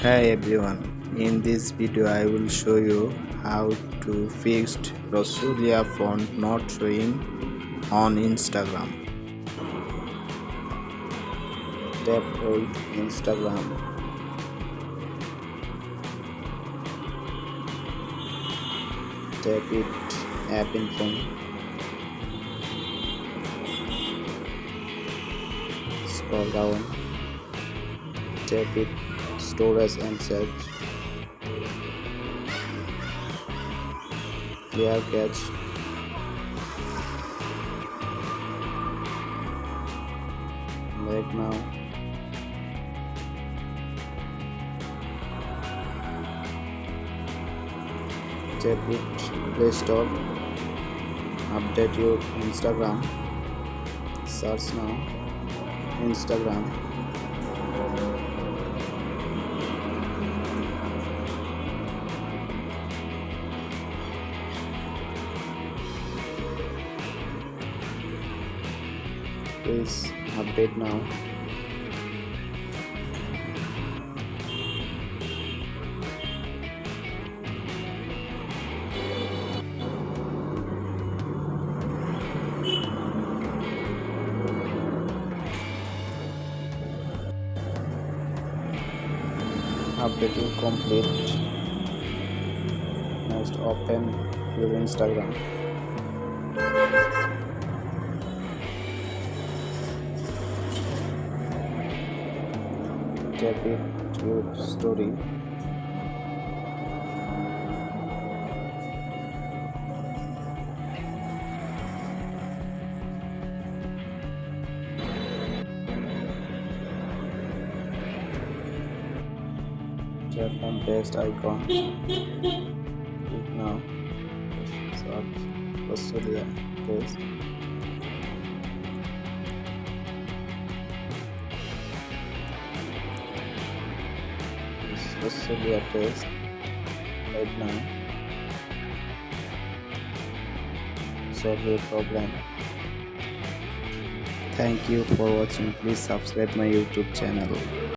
Hi everyone, in this video I will show you how to fix Rosalia font not showing on Instagram. Tap with Instagram, tap it app info, scroll down, tap it storage and search, clear cache, back now, tap it Play Store, update your Instagram, search now Instagram, please update now. Update will complete. Next, open your Instagram. Tap it your story. Tap on paste icon. Click now. Search Rosalia paste. Rosalia paste right now. Solve your problem. Thank you for watching. Please subscribe my YouTube channel.